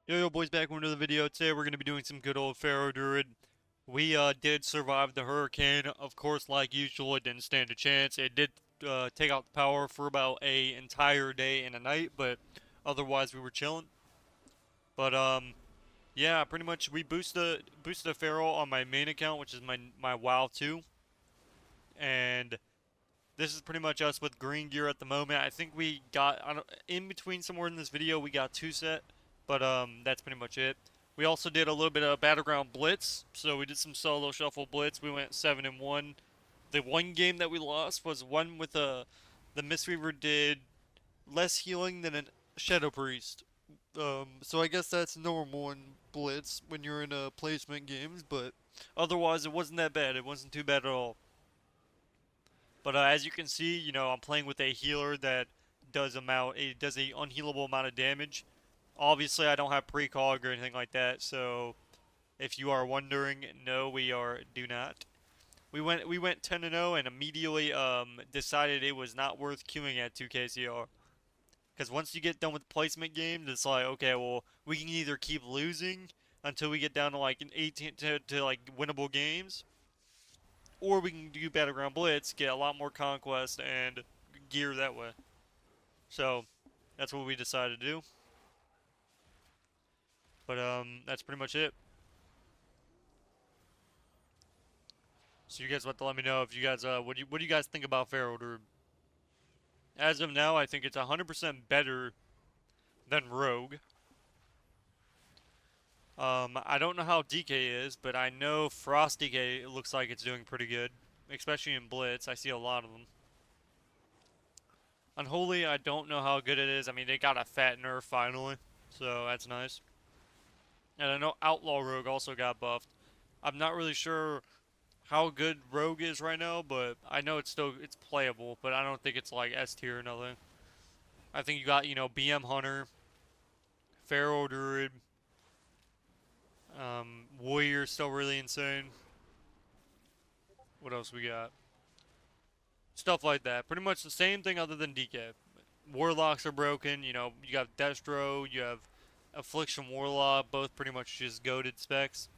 Yo boys, back with another video. Today we're going to be doing some good old Pharaoh Druid. We did survive the hurricane. Of course, like usual, it didn't stand a chance. It did take out the power for about a entire day and a night, but otherwise we were chilling. But yeah, pretty much we boosted the Pharaoh on my main account, which is my WoW 2, and this is pretty much us with green gear at the moment. I think we got in between somewhere in this video we got two set, but that's pretty much it. We also did a little bit of battleground blitz, so we did some solo shuffle blitz. We went 7-1. The one game that we lost was one with the Mistweaver did less healing than a Shadow Priest. So I guess that's normal in blitz when you're in placement games, but otherwise it wasn't that bad. It wasn't too bad at all. But as you can see, I'm playing with a healer that does a unhealable amount of damage. Obviously, I don't have precog or anything like that, so if you are wondering, no, do not. We went 10 and 0 and immediately decided it was not worth queuing at 2k because once you get done with placement games, it's like, okay, well, we can either keep losing until we get down to like an 18 to like winnable games, or we can do Battleground Blitz, get a lot more conquest and gear that way. So that's what we decided to do. But that's pretty much it. So you guys have to let me know if you guys what do you guys think about Pharaoh Druid? As of now, I think it's 100% better than Rogue. I don't know how DK is, but I know Frost DK looks like it's doing pretty good, especially in Blitz. I see a lot of them. Unholy, I don't know how good it is. I mean, they got a fat nerf finally, so that's nice. And I know Outlaw Rogue also got buffed. I'm not really sure how good Rogue is right now, but I know it's playable, but I don't think it's like S tier or nothing. I think you got, BM Hunter, Pharaoh Druid, Warrior still really insane. What else we got? Stuff like that. Pretty much the same thing other than DK. Warlocks are broken, you got Destro, you have Affliction Warlock, both pretty much just goated specs.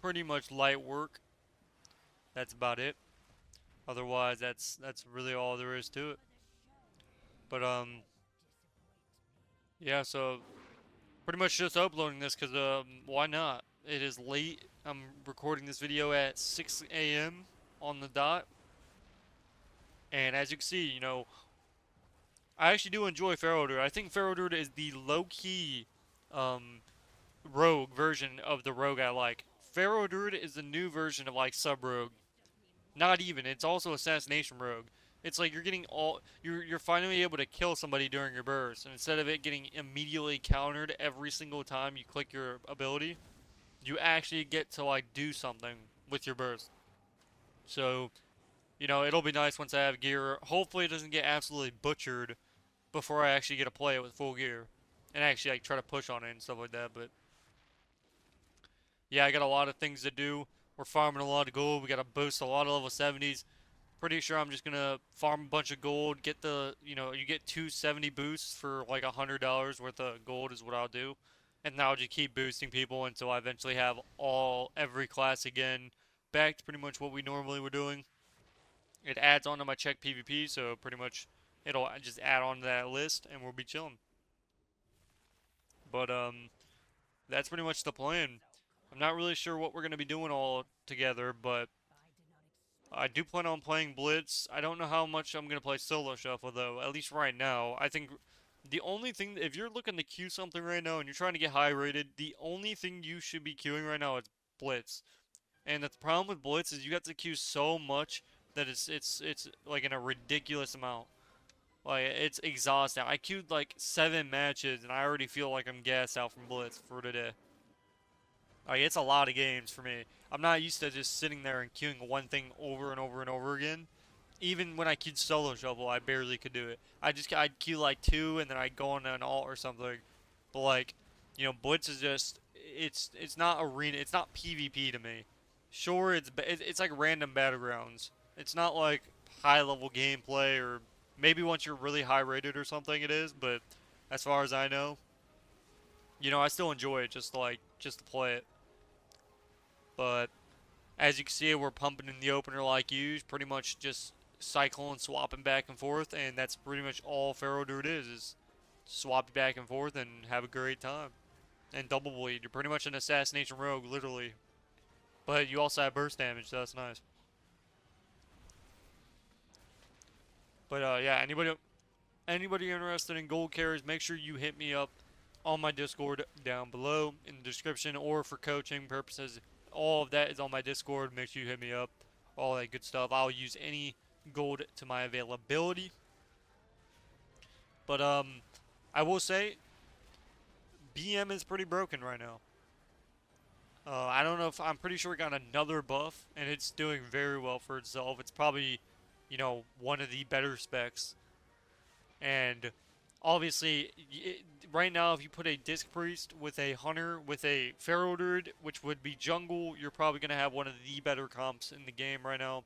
Pretty much light work. That's about it. Otherwise, that's really all there is to it. But yeah. So pretty much just uploading this because why not? It is late. I'm recording this video at 6 a.m. on the dot, and as you can see, I actually do enjoy Pharaoh Druid. I think Pharaoh Druid is the low-key um, rogue version of the rogue I like. Pharaoh Druid is the new version of like sub rogue. Not even. It's also assassination rogue. It's like you're finally able to kill somebody during your burst, and instead of it getting immediately countered every single time you click your ability, you actually get to like do something with your burst. So, it'll be nice once I have gear. Hopefully it doesn't get absolutely butchered before I actually get to play it with full gear. And actually like try to push on it and stuff like that, but yeah, I got a lot of things to do. We're farming a lot of gold. We got to boost a lot of level 70s. Pretty sure I'm just gonna farm a bunch of gold. Get you get 270 boosts for like $100 worth of gold is what I'll do, and now I'll just keep boosting people until I eventually have every class again, back to pretty much what we normally were doing. It adds on to my check PvP, so pretty much it'll just add on to that list, and we'll be chilling. But that's pretty much the plan. I'm not really sure what we're gonna be doing all together, but I do plan on playing Blitz. I don't know how much I'm going to play solo shuffle, though, at least right now. I think the only thing, if you're looking to queue something right now and you're trying to get high rated, the only thing you should be queuing right now is Blitz. And the problem with Blitz is you have to queue so much that it's like in a ridiculous amount. Like, it's exhausting. I queued like 7 matches and I already feel like I'm gassed out from Blitz for today. Like, it's a lot of games for me. I'm not used to just sitting there and queuing one thing over and over and over again. Even when I queued solo shovel, I barely could do it. I'd queue like two and then I'd go on an alt or something. But like, Blitz is just it's not arena, it's not PvP to me. Sure, it's like random battlegrounds. It's not like high level gameplay, or maybe once you're really high rated or something it is, but as far as I know, You know, I still enjoy it just to play it. But as you can see, we're pumping in the opener like you, pretty much just cycling, swapping back and forth, and that's pretty much all Pharaoh Druid is swap back and forth and have a great time. And double bleed, you're pretty much an assassination rogue, literally. But you also have burst damage, so that's nice. But yeah, anybody interested in gold carries, make sure you hit me up on my Discord down below in the description, or for coaching purposes. All of that is on my Discord. Make sure you hit me up. All that good stuff. I'll use any gold to my availability. But I will say BM is pretty broken right now. I don't know if I'm pretty sure it got another buff, and it's doing very well for itself. It's probably, you know, one of the better specs. And obviously, right now, if you put a Disc Priest with a Hunter with a Pharaoh Druid, which would be jungle, you're probably going to have one of the better comps in the game right now.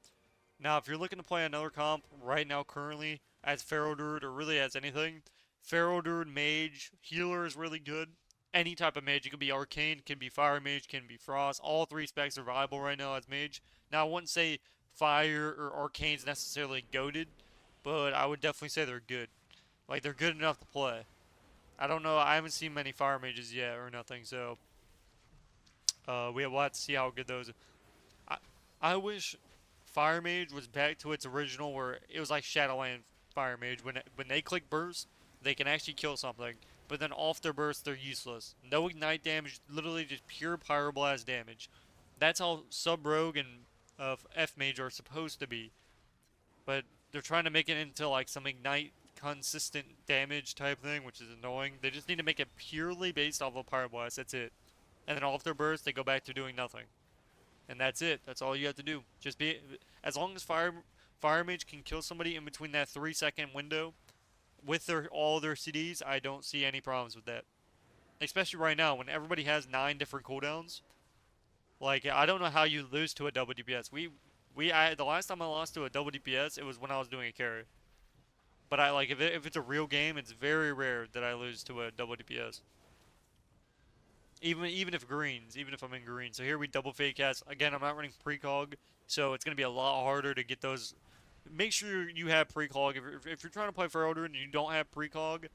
Now, if you're looking to play another comp right now, currently, as Pharaoh Druid, or really as anything, Pharaoh Druid, Mage, Healer is really good. Any type of mage, it could be Arcane, can be Fire Mage, can be Frost. All three specs are viable right now as Mage. Now, I wouldn't say Fire or Arcane's necessarily goated, but I would definitely say they're good. Like, they're good enough to play. I don't know. I haven't seen many Fire Mages yet or nothing, so we'll have to see how good those. I I wish Fire Mage was back to its original, where it was like Shadowland Fire Mage. When they click burst, they can actually kill something, but then off their burst, they're useless. No ignite damage, literally just pure pyroblast damage. That's how Sub Rogue and F Mage are supposed to be, but they're trying to make it into like some ignite consistent damage type thing, which is annoying. They just need to make it purely based off of pyroblast. That's it. And then off their burst, they go back to doing nothing. And that's it. That's all you have to do. Just be as long as Fire Mage can kill somebody in between that 3 second window with all their CDs. I don't see any problems with that. Especially right now when everybody has 9 different cooldowns. Like, I don't know how you lose to a double DPS. The last time I lost to a double DPS, it was when I was doing a carry. But I like if it's a real game, it's very rare that I lose to a double DPS. Even if greens, even if I'm in green. So here we double fake cast. Again, I'm not running precog, so it's gonna be a lot harder to get those. Make sure you have precog. If you're trying to play for Elder and you don't have precog,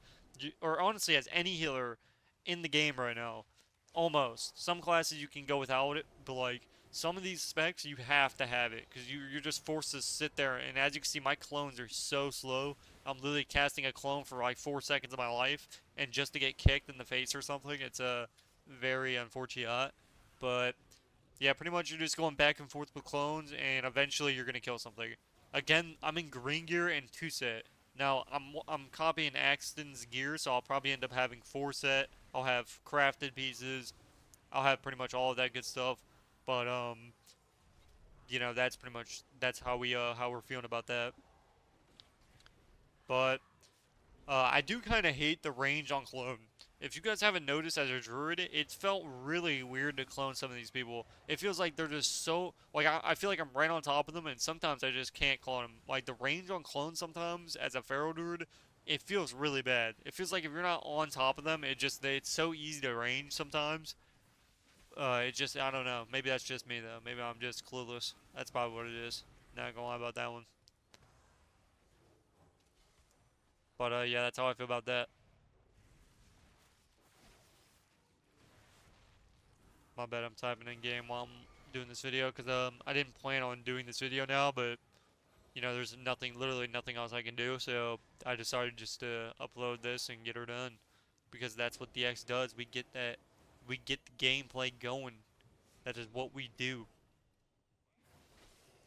or honestly as any healer in the game right now, almost. Some classes you can go without it, but like some of these specs you have to have it because you're just forced to sit there. And as you can see, my clones are so slow. I'm literally casting a clone for like 4 seconds of my life, and just to get kicked in the face or something, it's a very unfortunate. But yeah, pretty much you're just going back and forth with clones, and eventually you're gonna kill something. Again, I'm in green gear and 2-set. Now I'm copying Axton's gear, so I'll probably end up having 4-set. I'll have crafted pieces. I'll have pretty much all of that good stuff. But you know, that's how we're feeling about that. But I do kind of hate the range on clone. If you guys haven't noticed as a druid, it felt really weird to clone some of these people. It feels like they're just so like I feel like I'm right on top of them, and sometimes I just can't clone them. Like the range on clones sometimes as a pharaoh druid, it feels really bad. It feels like if you're not on top of them, it's so easy to range sometimes. It just I don't know. Maybe that's just me though. Maybe I'm just clueless. That's probably what it is. Not gonna lie about that one. But yeah, that's how I feel about that. My bad, I'm typing in game while I'm doing this video because I didn't plan on doing this video now, but you know there's literally nothing else I can do, so I decided just to upload this and get her done because that's what the X does. We get the gameplay going. That is what we do.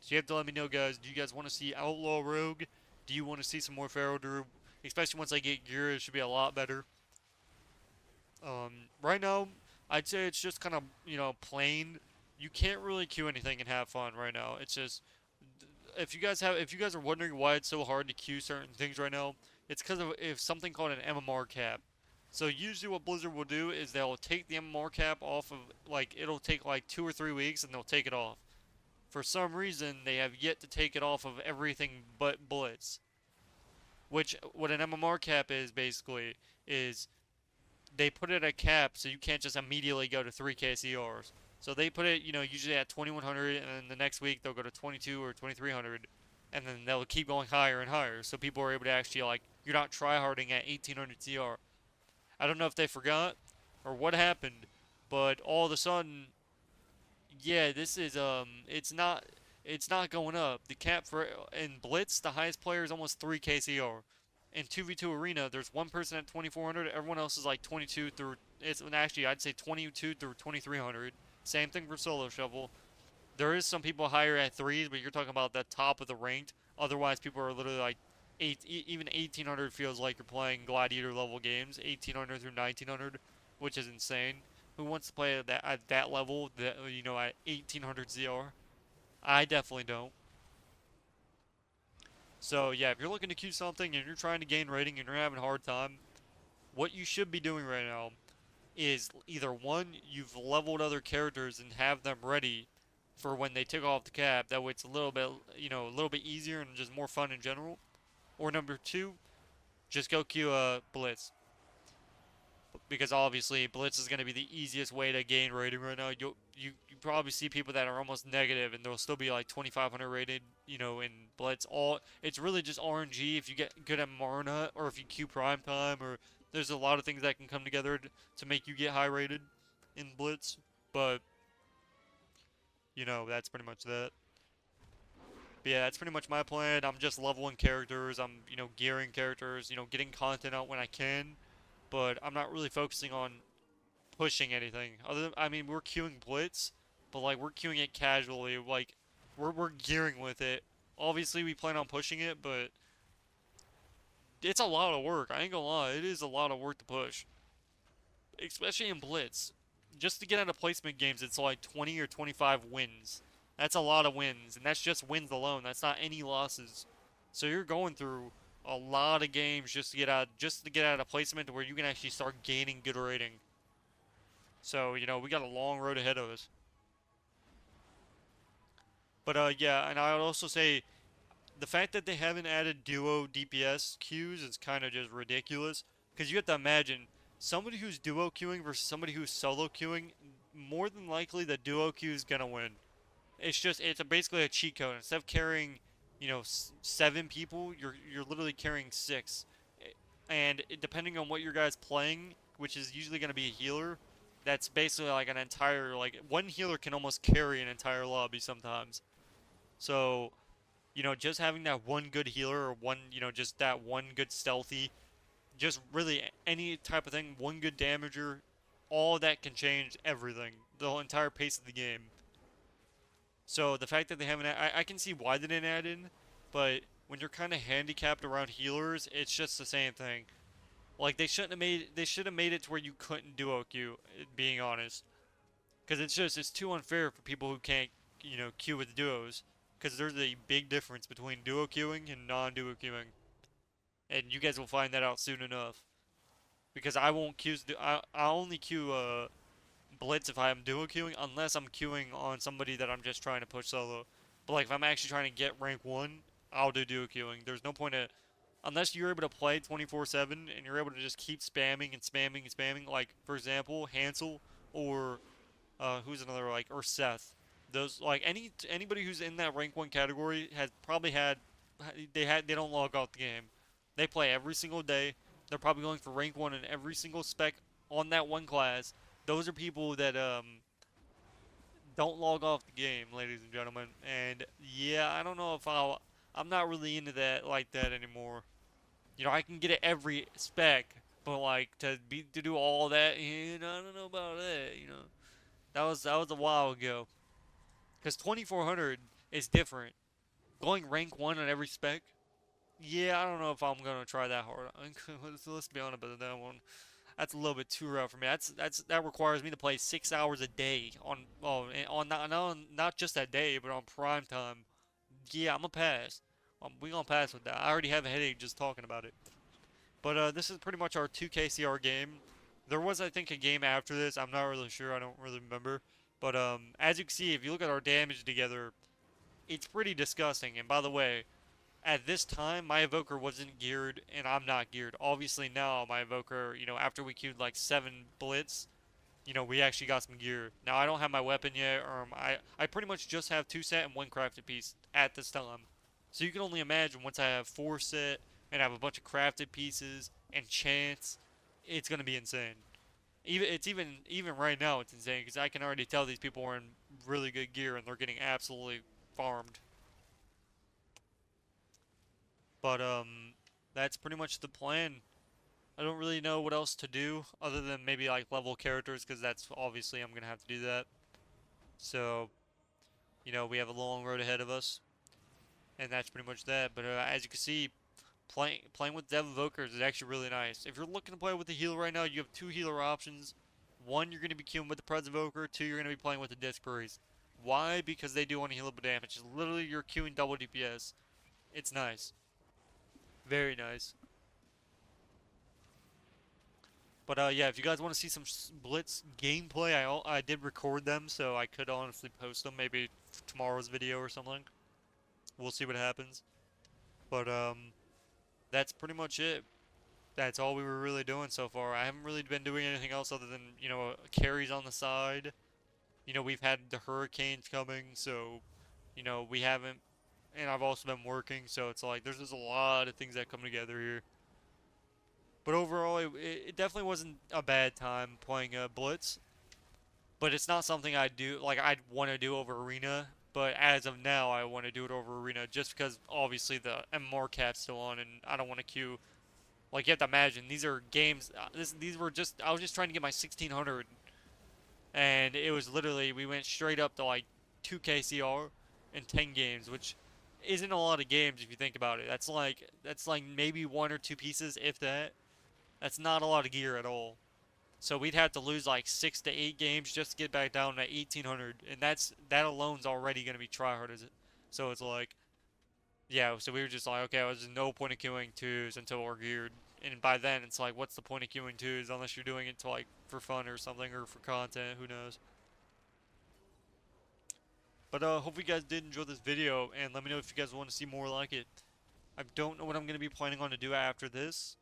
So you have to let me know, guys. Do you guys want to see Outlaw Rogue? Do you want to see some more Pharaoh Druid? Especially once I get gear, it should be a lot better. Right now, I'd say it's just kind of, you know, plain. You can't really queue anything and have fun right now. It's just if you guys are wondering why it's so hard to queue certain things right now, it's because of something called an MMR cap. So usually what Blizzard will do is they'll take the MMR cap off of like it'll take like 2 or 3 weeks and they'll take it off. For some reason, they have yet to take it off of everything but Blitz. Which what an MMR cap is basically is they put it at cap, so you can't just immediately go to 3K CRs. So they put it, usually at 2100, and then the next week they'll go to 22 or 2300, and then they'll keep going higher and higher. So people are able to actually, like, you're not tryharding at 1800 CR. I don't know if they forgot or what happened, but all of a sudden, yeah, this is it's not going up. The cap for in Blitz, the highest player is almost 3K CR. In 2v2 Arena, there's one person at 2400, everyone else is like 22 through it's actually I'd say 22 through 2300. Same thing for Solo Shovel. There is some people higher at threes, but you're talking about the top of the ranked. Otherwise, people are literally like even 1800 feels like you're playing Gladiator level games, 1800 through 1900, which is insane. Who wants to play at that level, at 1800 ZR? I definitely don't. So yeah, if you're looking to queue something and you're trying to gain rating and you're having a hard time, what you should be doing right now is either one, you've leveled other characters and have them ready for when they take off the cap. That way it's a little bit easier and just more fun in general. Or number two, just go queue a Blitz. Because obviously Blitz is going to be the easiest way to gain rating right now. You probably see people that are almost negative and they'll still be like 2500 rated, in Blitz. It's really just RNG if you get good at Marna or if you queue Prime Time, or there's a lot of things that can come together to make you get high rated in Blitz. But that's pretty much that. But yeah, that's pretty much my plan. I'm just leveling characters. I'm, gearing characters, getting content out when I can. But I'm not really focusing on pushing anything. I mean, we're queuing Blitz, but like we're queuing it casually. Like we're gearing with it. Obviously, we plan on pushing it, but it's a lot of work. I ain't gonna lie, it is a lot of work to push, especially in Blitz. Just to get out of placement games, it's like 20 or 25 wins. That's a lot of wins, and that's just wins alone. That's not any losses. So you're going through a lot of games just to get out of placement to where you can actually start gaining good rating. So, we got a long road ahead of us. But yeah, and I would also say the fact that they haven't added duo DPS queues is kind of just ridiculous. Because you have to imagine somebody who's duo queuing versus somebody who's solo queuing. More than likely, the duo queue is gonna win. It's basically a cheat code. Instead of carrying, 7 people, you're literally carrying 6. And depending on what your guy's playing, which is usually gonna be a healer, that's basically like an entire one healer can almost carry an entire lobby sometimes. So, just having that one good healer or one, just that one good stealthy, just really any type of thing, one good damager, all that can change everything, the whole entire pace of the game. So the fact that they haven't, I can see why they didn't add in, but when you're kind of handicapped around healers, it's just the same thing. Like they should have made it to where you couldn't duo queue, being honest. Because it's too unfair for people who can't, queue with duos. Because there's a big difference between duo queuing and non-duo queuing. And you guys will find that out soon enough. Because I won't queue, I only queue, Blitz if I'm duo queuing, unless I'm queuing on somebody that I'm just trying to push solo. But like if I'm actually trying to get rank 1, I'll do duo queuing. There's no point of, unless you're able to play 24/7 and you're able to just keep spamming and spamming and spamming, like for example, Hansel or who's another, like, or Seth. Those, like, anybody who's in that rank 1 category has probably they don't log off the game. They play every single day. They're probably going for rank 1 in every single spec on that one class. Those are people that don't log off the game, ladies and gentlemen. And yeah, I don't know if I'm not really into that like that anymore. I can get it every spec, but like to do all that, I don't know about that. That was a while ago. Because 2400 is different. Going rank 1 on every spec, yeah, I don't know if I'm gonna try that hard. Let's be honest about that one. That's a little bit too rough for me. That requires me to play 6 hours a day on not just that day, but on prime time. Yeah, I'm gonna pass. We gonna pass with that. I already have a headache just talking about it. But this is pretty much our 2K CR game. There was, I think, a game after this. I'm not really sure. I don't really remember. But as you can see, if you look at our damage together, it's pretty disgusting. And by the way, at this time, my evoker wasn't geared, and I'm not geared. Obviously now, my evoker, after we queued like 7 Blitz, we actually got some gear. Now, I don't have my weapon yet, or I pretty much just have 2 set and 1 crafted piece at this time. So you can only imagine once I have 4 set, and have a bunch of crafted pieces, and chance, it's going to be insane. Even right now, it's insane, because I can already tell these people are in really good gear, and they're getting absolutely farmed. But that's pretty much the plan. I don't really know what else to do other than maybe like level characters, because that's obviously I'm gonna have to do that. So we have a long road ahead of us, and that's pretty much that. But as you can see, playing with Dev Evokers is actually really nice. If you're looking to play with the healer right now, you have 2 healer options. One, you're gonna be queuing with the Pres Evoker. 2, you're gonna be playing with the Disc Priest. Why? Because they do unhealable damage. It's literally you're queuing double DPS. It's nice. Very nice. But yeah, if you guys want to see some Blitz gameplay, I did record them, so I could honestly post them maybe tomorrow's video or something. We'll see what happens. But that's pretty much it. That's all we were really doing so far. I haven't really been doing anything else other than, carries on the side. We've had the hurricanes coming, so, we haven't, and I've also been working, so it's like there's just a lot of things that come together here. But overall, it definitely wasn't a bad time playing Blitz. But it's not something I'd do, like, I'd want to do over Arena. But as of now, I want to do it over Arena just because, obviously, the MMR cap's still on, and I don't want to queue. Like, you have to imagine, these are games, these were just, I was just trying to get my 1600. And it was literally, we went straight up to, like, 2k CR in 10 games, which isn't a lot of games if you think about it. That's like maybe 1 or 2 pieces, if that. That's not a lot of gear at all. So we'd have to lose like 6 to 8 games just to get back down to 1800, and that alone's already gonna be tryhard, is it? So it's like, yeah. So we were just like, okay, there's no point of queuing 2s until we're geared, and by then it's like, what's the point of queuing 2s unless you're doing it to like for fun or something or for content? Who knows? But hope you guys did enjoy this video, and let me know if you guys want to see more like it. I don't know what I'm gonna be planning on to do after this.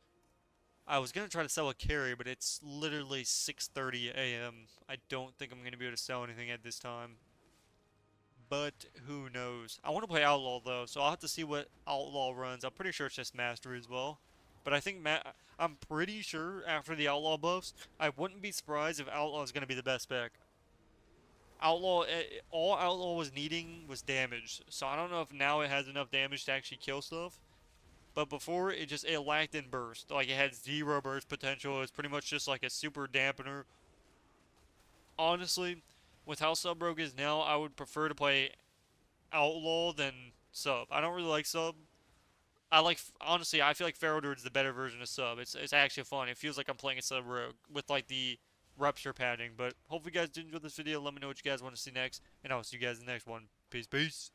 I was gonna try to sell a carry, but it's literally 6:30 a.m. I don't think I'm gonna be able to sell anything at this time. But who knows? I want to play Outlaw though, so I'll have to see what Outlaw runs. I'm pretty sure it's just Mastery as well. But I'm pretty sure after the Outlaw buffs, I wouldn't be surprised if Outlaw is gonna be the best spec. All Outlaw was needing was damage, so I don't know if now it has enough damage to actually kill stuff. But before, it lacked in burst. Like, it had 0 burst potential. It's pretty much just like a super dampener. Honestly, with how Sub Rogue is now, I would prefer to play Outlaw than Sub. I don't really like Sub. Honestly, I feel like Pharaoh Druid is the better version of Sub. It's actually fun. It feels like I'm playing a Sub Rogue with like the rupture padding. But hopefully you guys did enjoy this video. Let me know what you guys want to see next. And I'll see you guys in the next one. Peace, peace.